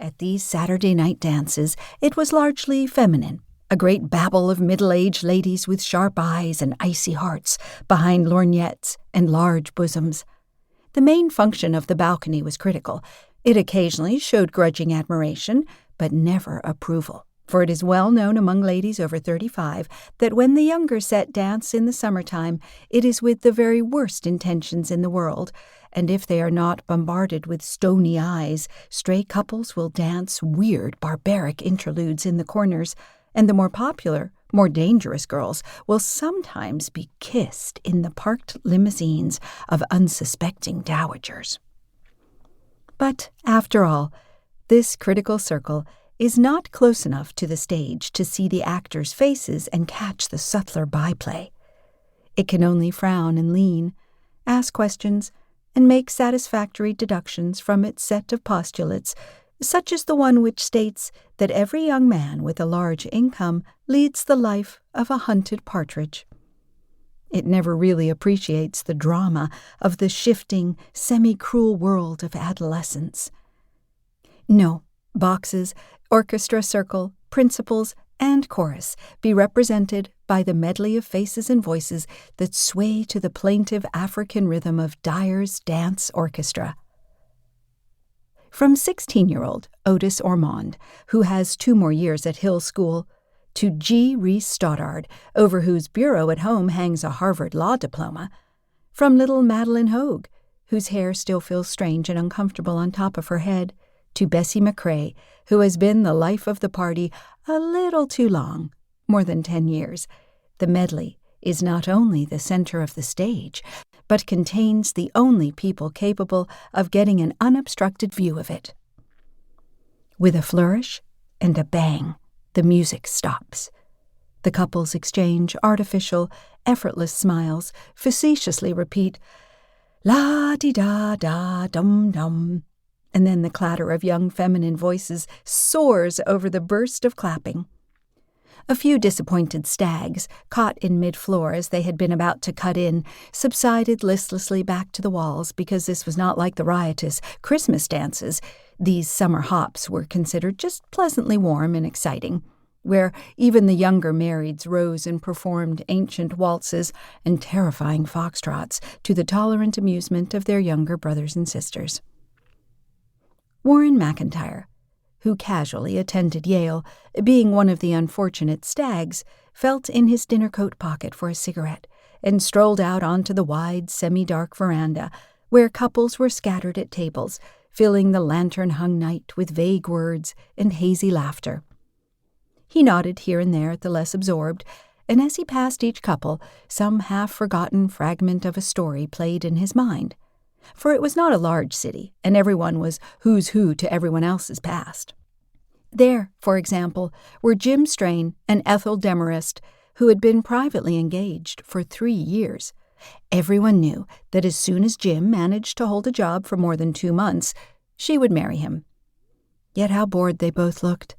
At these Saturday night dances, it was largely feminine, a great babble of middle-aged ladies with sharp eyes and icy hearts behind lorgnettes and large bosoms. The main function of the balcony was critical. It occasionally showed grudging admiration, but never approval, for it is well known among ladies over 35 that when the younger set dance in the summertime, it is with the very worst intentions in the world, and if they are not bombarded with stony eyes, stray couples will dance weird, barbaric interludes in the corners, and the more popular, more dangerous girls will sometimes be kissed in the parked limousines of unsuspecting dowagers. But, after all, this critical circle is not close enough to the stage to see the actors' faces and catch the subtler byplay. It can only frown and lean, ask questions, and make satisfactory deductions from its set of postulates, such as the one which states that every young man with a large income leads the life of a hunted partridge. It never really appreciates the drama of the shifting, semi-cruel world of adolescence. No, boxes, orchestra circle, principals, and chorus be represented by the medley of faces and voices that sway to the plaintive African rhythm of Dyer's dance orchestra. From 16-year-old Otis Ormond, who has 2 more years at Hill School, to G. Reese Stoddard, over whose bureau at home hangs a Harvard law diploma, from little Madeline Hogue, whose hair still feels strange and uncomfortable on top of her head, to Bessie McCrae, who has been the life of the party a little too long, more than 10 years. The medley is not only the center of the stage, but contains the only people capable of getting an unobstructed view of it. With a flourish and a bang, the music stops. The couples exchange artificial, effortless smiles, facetiously repeat, la-di-da-da-dum-dum, and then the clatter of young feminine voices soars over the burst of clapping. A few disappointed stags, caught in mid-floor as they had been about to cut in, subsided listlessly back to the walls because this was not like the riotous Christmas dances. These summer hops were considered just pleasantly warm and exciting, where even the younger marrieds rose and performed ancient waltzes and terrifying foxtrots to the tolerant amusement of their younger brothers and sisters. Warren McIntyre, who casually attended Yale, being one of the unfortunate stags, felt in his dinner coat pocket for a cigarette and strolled out onto the wide, semi-dark veranda, where couples were scattered at tables, filling the lantern-hung night with vague words and hazy laughter. He nodded here and there at the less absorbed, and as he passed each couple, some half-forgotten fragment of a story played in his mind. For it was not a large city, and everyone was who's who to everyone else's past. There, for example, were Jim Strain and Ethel Demarest, who had been privately engaged for 3 years. Everyone knew that as soon as Jim managed to hold a job for more than 2 months, she would marry him. Yet how bored they both looked,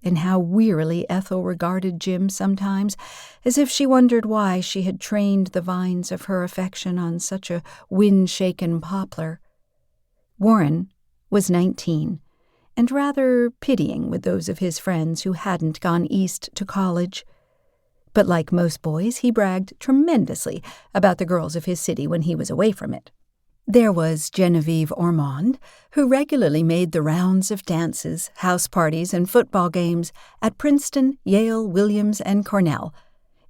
and how wearily Ethel regarded Jim sometimes, as if she wondered why she had trained the vines of her affection on such a wind-shaken poplar. Warren was 19, and rather pitying with those of his friends who hadn't gone east to college. But like most boys, he bragged tremendously about the girls of his city when he was away from it. There was Genevieve Ormond, who regularly made the rounds of dances, house parties, and football games at Princeton, Yale, Williams, and Cornell.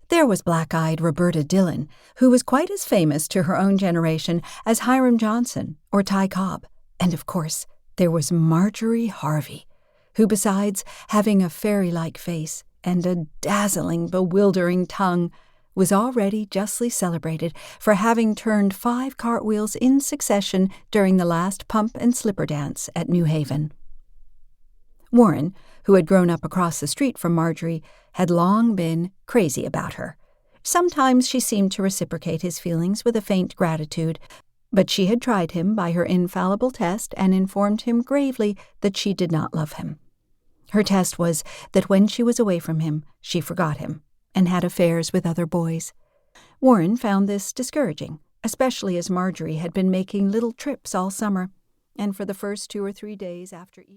There was black-eyed Roberta Dillon, who was quite as famous to her own generation as Hiram Johnson or Ty Cobb. And, of course, there was Marjorie Harvey, who, besides having a fairy-like face and a dazzling, bewildering tongue, was already justly celebrated for having turned 5 cartwheels in succession during the last pump and slipper dance at New Haven. Warren, who had grown up across the street from Marjorie, had long been crazy about her. Sometimes she seemed to reciprocate his feelings with a faint gratitude, but she had tried him by her infallible test and informed him gravely that she did not love him. Her test was that when she was away from him, she forgot him and had affairs with other boys. Warren found this discouraging, especially as Marjorie had been making little trips all summer, and for the first 2 or 3 days after each